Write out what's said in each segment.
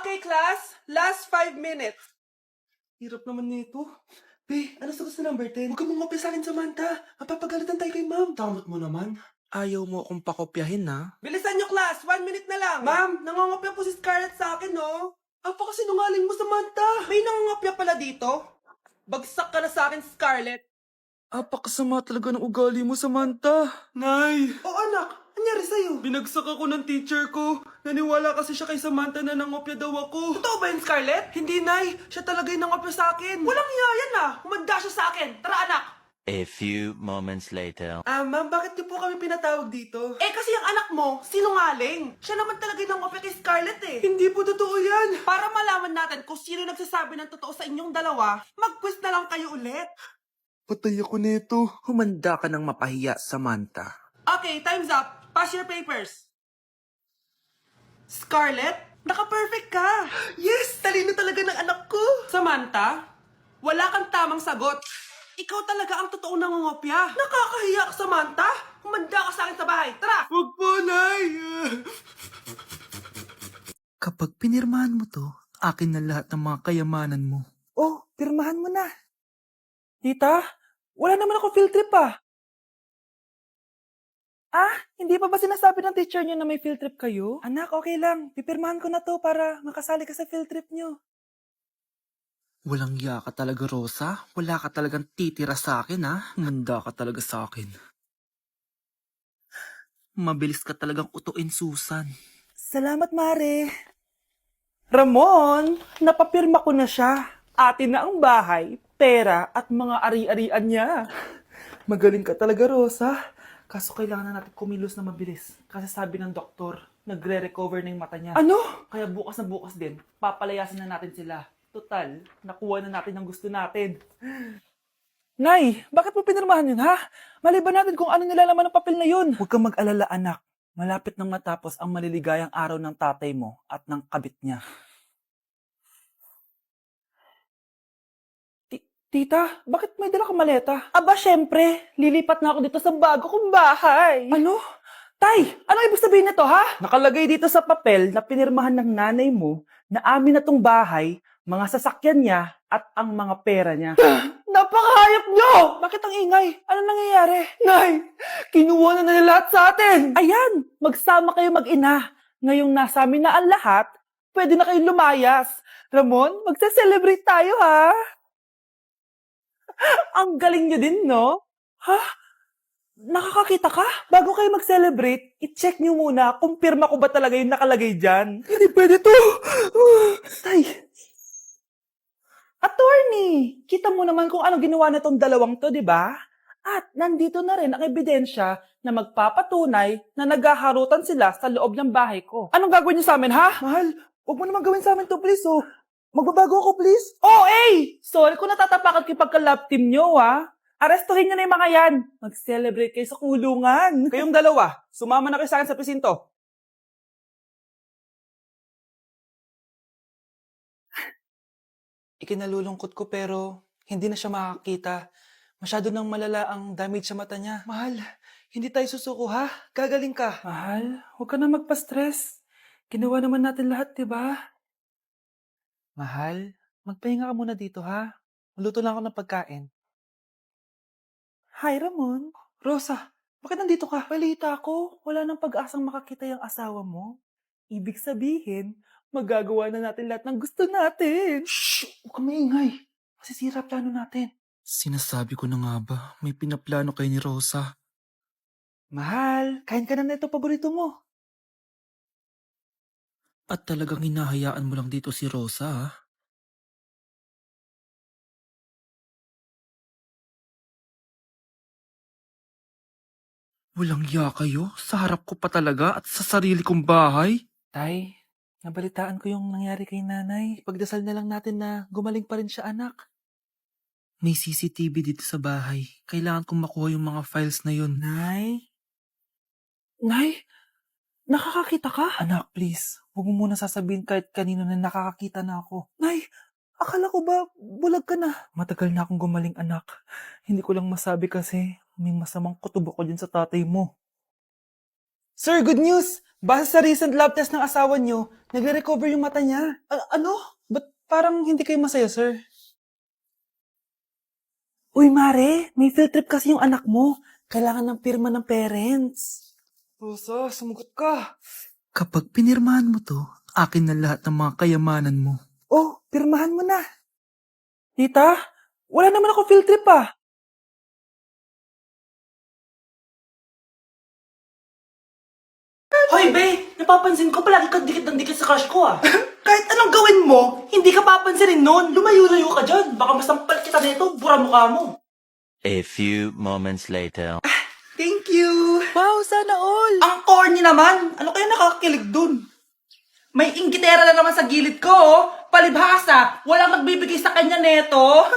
Okay, class. Last 5 minutes. Hirap naman nito. Be, ano sagot sa number 10? Huwag ka mong kopya sa akin, Samantha. Mapapagalitan tayo kay ma'am. Tamot mo naman. Ayaw mo akong pakopyahin, ha? Bilisan nyo, class. 1 minute na lang. Ma'am, nangangopya po si Scarlett sa akin, no? Apakasinungaling mo, Samantha. May nangangopya pala dito. Bagsak ka na sa akin, Scarlett. Apakasama talaga ng ugali mo, Samantha. Nay! O anak, anyari sa'yo? Binagsak ako ng teacher ko. Naniwala kasi siya kay Samantha na nangopya daw ako. Totoo ba yun, Scarlett? Hindi, Nay. Siya talaga yung nangopya sa akin. Walang iya yan ah. Humanda siya sa akin. Tara, anak. A few moments later. Ma'am, bakit niyo po kami pinatawag dito? Kasi yung anak mo, sinungaling. Siya naman talaga yung nangopya kay Scarlett eh. Hindi po totoo yan. Para malaman natin kung sino nagsasabi ng totoo sa inyong dalawa, mag-quiz na lang kayo ulit. Patay ako nito. Humanda ka ng mapahiya, Samantha. Okay, time's up. Pass your papers. Scarlett, naka-perfect ka. Yes, talino talaga ng anak ko. Samantha, wala kang tamang sagot. Ikaw talaga ang totoong nangungopya. Nakakahiya ka, Samantha. Humanda ka sa akin sa bahay. Tara! Huwag po, Nay. Kapag pinirmahan mo to, akin na lahat ng mga kayamanan mo. Oh, pirmahan mo na. Tita, wala naman ako field trip ah. Hindi pa ba sinasabi ng teacher niyo na may field trip kayo? Anak, okay lang. Pipirmahan ko na to para makasali ka sa field trip niyo. Walang iya ka talaga, Rosa. Wala ka talagang titira sa akin, ha? Manda ka talaga sa akin. Mabilis ka talagang utuin, Susan. Salamat, Mare. Ramon, napapirma ko na siya. Atin na ang bahay, pera at mga ari-arian niya. Magaling ka talaga, Rosa. Kaso kailangan na natin kumilos na mabilis. Kasi sabi ng doktor, nagre-recover na yung mata niya. Ano? Kaya bukas na bukas din, papalayasin na natin sila. Total, nakuha na natin ang gusto natin. Nay, bakit mo pinirmahan yun, ha? Maliban natin kung ano nilalaman ng papel na yun. Huwag kang mag-alala, anak. Malapit nang matapos ang maliligayang araw ng tatay mo at ng kabit niya. Tita, bakit may dala kang maleta? Aba, syempre. Lilipat na ako dito sa bago kong bahay. Ano? Tay, ano ibig sabihin nito, ha? Nakalagay dito sa papel na pinirmahan ng nanay mo na amin na tong bahay, mga sasakyan niya at ang mga pera niya. Napakahayop nyo! Bakit ang ingay? Ano nangyayari? Nay, kinuha na nila lahat sa atin! Ayan, magsama kayo mag-ina. Ngayong nasa amin na ang lahat, pwede na kayong lumayas. Ramon, magsa-celebrate tayo, ha? Ang galing nyo din, no? Ha? Nakakakita ka? Bago kayo mag-celebrate, i-check nyo muna kung pirma ko ba talaga yung nakalagay dyan. Hindi pwede to! Tay! Attorney! Kita mo naman kung anong ginawa na tong dalawang to, di ba? At nandito na rin ang ebidensya na magpapatunay na naghaharutan sila sa loob ng bahay ko. Anong gagawin niyo sa amin, ha? Mahal, huwag mo naman gawin sa amin to, please, oh. Magbabago ako, please. Oh, sorry kung natatapakan kayo pagka-love team nyo, ha? Arestuhin nyo na yung mga yan. Mag-celebrate kayo sa kulungan. Kayong dalawa, sumama na kayo sa akin sa presinto. Ikinalulungkot ko pero hindi na siya makakita. Masyado nang malala ang damage sa mata niya. Mahal, hindi tayo susuko ha? Gagaling ka. Mahal, huwag ka na magpa-stress. Ginawa naman natin lahat, diba? Mahal, magpahinga ka muna dito ha? Maluto lang ako ng pagkain. Hi, Ramon. Rosa, bakit nandito ka? Balita ko, wala nang pag-asang makakita yung asawa mo. Ibig sabihin, magagawa na natin lahat ng gusto natin. Shh! Huwag kang maingay. Masisira plano natin. Sinasabi ko na nga ba, may pinaplano kayo ni Rosa. Mahal, kain ka na nito paborito mo. At talagang hinahayaan mo lang dito si Rosa, ha? Walang ya kayo? Sa harap ko pa talaga at sa sarili kong bahay? Tay, nabalitaan ko yung nangyari kay nanay. Pagdasal na lang natin na gumaling pa rin siya, anak. May CCTV dito sa bahay. Kailangan kong makuha yung mga files na yun. Nay? Nay? Nakakakita ka? Anak, please. Huwag mo muna sasabihin kahit kanino na nakakakita na ako. Nay, akala ko ba bulag ka na? Matagal na akong gumaling, anak. Hindi ko lang masabi kasi may masamang kutob ako dyan sa tatay mo. Sir, good news! Base sa recent lab test ng asawa niyo, Nagre-recover yung mata niya. Ano? Ba't parang hindi kayo masaya, sir? Uy, Mare, may field trip kasi yung anak mo. Kailangan ng pirma ng parents. Rosa, sumagot ka. Kapag pinirmahan mo to, akin na lahat ng mga kayamanan mo. Oh, pirmahan mo na. Tita, wala naman ako field trip ah. Hoy, be! Napapansin ko palagi ka dikit ng dikit sa crush ko ah. Kahit anong gawin mo, Hindi ka papansinin nun. Lumayo-layo ka dyan. Baka masampal kita nito. Bura mukha mo. A few moments later. thank you. Wow, sana all. Ang corny naman. Ano kaya nakakakilig dun? May inggitera na naman sa gilid ko, oh. Palibhasa. Walang magbibigay sa kanya neto.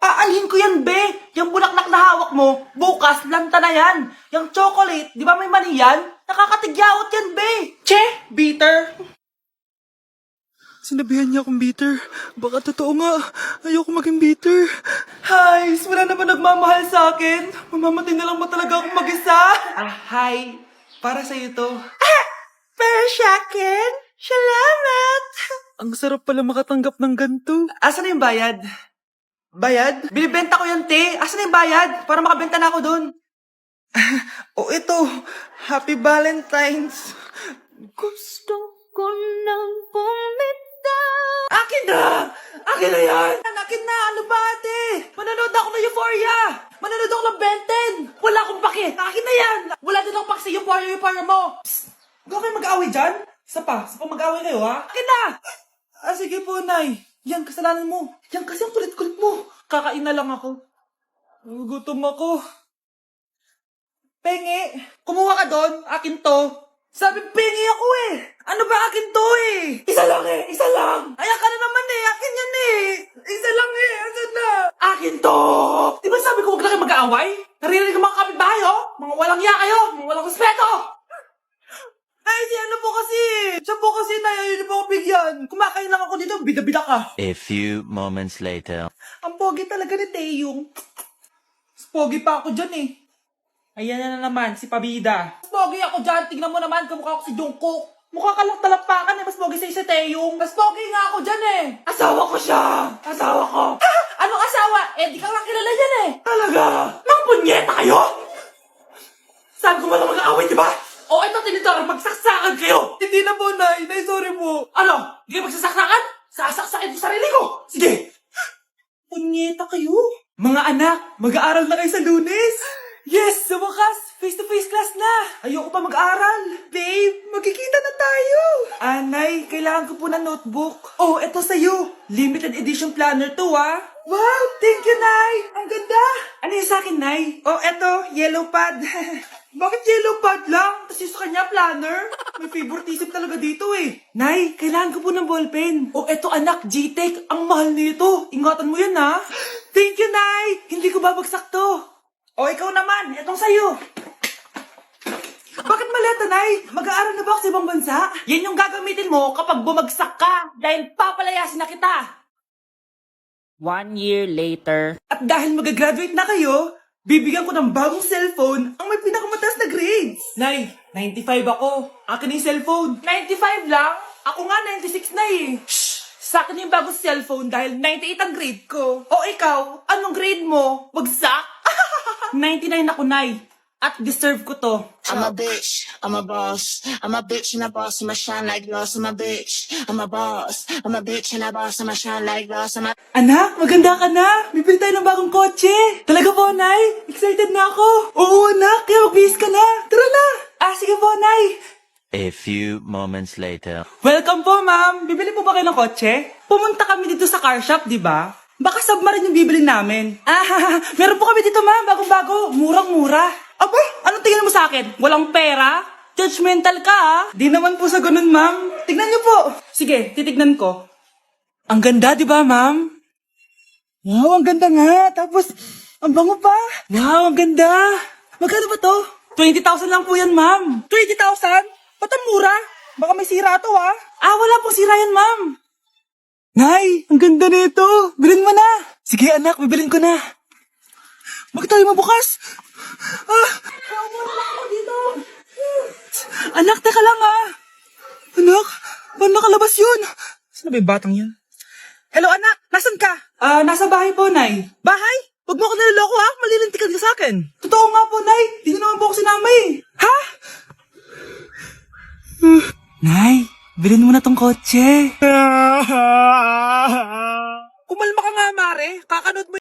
Aanhin ko yan, be. Yung bulaklak na hawak mo, bukas, lanta na yan. Yung chocolate, di ba may mani yan? Nakakatigyawat yan, be. Che, bitter. Sinabihan niya akong bitter. Baka totoo nga. Ayoko maging bitter. Hay, wala naman nagmamahal sa akin. Mamamatay na lang ba talaga akong mag-isa? Hi. Para sa'yo to. Pero sa akin, salamat. Ang sarap pala makatanggap ng ganito. Asan na yung bayad? Bayad? Binibenta ko yung te. Asan na yung bayad? Para makabenta na ako dun. O ito, Happy Valentine's. Gusto ko nang bumitaw. Akin na! Akin na yan! Akin na! Ano ba, ate? Manonood ako ng Euphoria! Manonood ako ng Ben 10! Wala akong pake! Akin na yan! Wala din akong pake sa Euphoria mo! Psst! Huwag kayo mag-away dyan? Isa pa mag-away kayo, ha? Akin na! Sige po, Nay. Yan, kasalanan mo. Yan kasi ang kulit-kulit mo. Kakain na lang ako. Gutom ako. Pengi! Kumuha ka doon! Akin to! Sabi, pengi ako eh! Ano ba akin to eh? Isa lang eh! Isa lang! Ayan ka na naman eh! Akin yan eh! Isa lang eh! Asan na? Akin to! Di ba sabi ko huwag lang kayo mag-aaway? Naririnig ang mga kapitbahay oh! Mga walang iya kayo! Mga walang respeto! Ay, si ano po kasi? Siya po kasi, Nay. Ayun po ako bigyan. Kumakain lang ako dito. Bida-bida ka. A few moments later. Ang pogi talaga ni Taeyong. Pogi pa ako dyan eh. Ayan na naman, si Pabida. Mas pogi ako dyan. Tignan mo naman, kamukha ako si Jungkook. Mukha ka lang talampakan eh. Mas pogi sa'yo si Taeyong. Mas pogi nga ako dyan eh. Asawa ko siya. Asawa ko. Ha? Anong asawa? Eh, di ka nga kilala yan eh. Talaga? Nang punyeta kayo? Saan ko man mag-aaway, di ba? O, ito tinitor, magsaksakan kayo. Hindi na po, Nay. Nay, sorry po. Ano? Di kayo magsasaksakan? Sasaksakin ko sarili ko. Sige. Punyeta kayo. Mga anak, mag-aaral na kayo sa Lunes. Yes, sa wakas. Face-to-face class na. Ayoko pa mag-aral. Babe, magkikita na tayo. Anay, kailangan ko po ng notebook. Oh, eto sa'yo. Limited edition planner to, ah. Wow, thank you, Nay. Ang ganda. Ano yung sa'kin, Nay? Oh, eto, yellow pad. Bakit yellow pad lang? Tapos yung sa kanya, planner. May favoritism talaga dito eh. Nay, kailangan ko po ng ballpen. Oh, eto anak, G-Tech. Ang mahal nito. Ingatan mo yan, ha? Thank you, Nay. Hindi ko babagsak to. Oh, ikaw naman. Etong sa'yo. Bakit maleta, Nay? Mag-aaral na ba ako sa ibang bansa? Yan yung gagamitin mo kapag bumagsak ka. Dahil papalayasin na kita. 1 year later. At dahil mag-graduate na kayo, bibigyan ko ng bagong cellphone ang may pinakamataas na grades. Nay, 95 ako. Akin na yung cellphone. 95 lang? Ako nga 96 na eh. Shh! Sa akin yung bagong cellphone dahil 98 ang grade ko. O ikaw, anong grade mo? Bagsak? 99 ako, Nay. At deserve ko to. I'm a bitch, I'm a boss. I'm a bitch and a boss, I'ma shine like gloss. I'm a bitch, I'm a boss. I'm a bitch and a boss, I'ma shine like gloss. I'm a Anak, maganda ka na. Bibili tayo ng bagong kotse. Talaga po, Nay? Excited na ako. Oo, anak. Kaya magbihis ka na. Tara na. Sige po, Nay. A few moments later. Welcome po, ma'am. Bibili po ba kayo ng kotse? Pumunta kami dito sa car shop, di ba? Baka submarine yung bibili namin. Meron po kami dito, ma'am. Bagong-bago. Murang-mura. Aba, anong tingin mo sa akin? Walang pera? Judgmental ka, ah. Di naman po sa ganun, ma'am. Tignan niyo po. Sige, titignan ko. Ang ganda, di ba, ma'am? Wow, ang ganda nga. Tapos, ang bango pa. Wow, ang ganda. Magkano ba to? 20,000 lang po yan, ma'am. 20,000? Ba't ang mura? Baka may sira to, ah. Wala pong sira yan, ma'am. Nay, ang ganda nito. Bilhin mo na. Sige, anak, bibilin ko na. Bakit tayo mabukas? Anak, teka lang, ah. Anak, Paano nakalabas yun? Saan na ba yung batang yun? Hello anak, nasan ka? Nasa bahay po, Nay. Bahay? Huwag mo ako naloloko ha, malilintikan ka sa akin. Totoo nga po, Nay. Di na naman po ako sinama eh. Ha? Nay, bilhin mo na tong kotse. Kumalma ka nga, Mare. Kakanood mo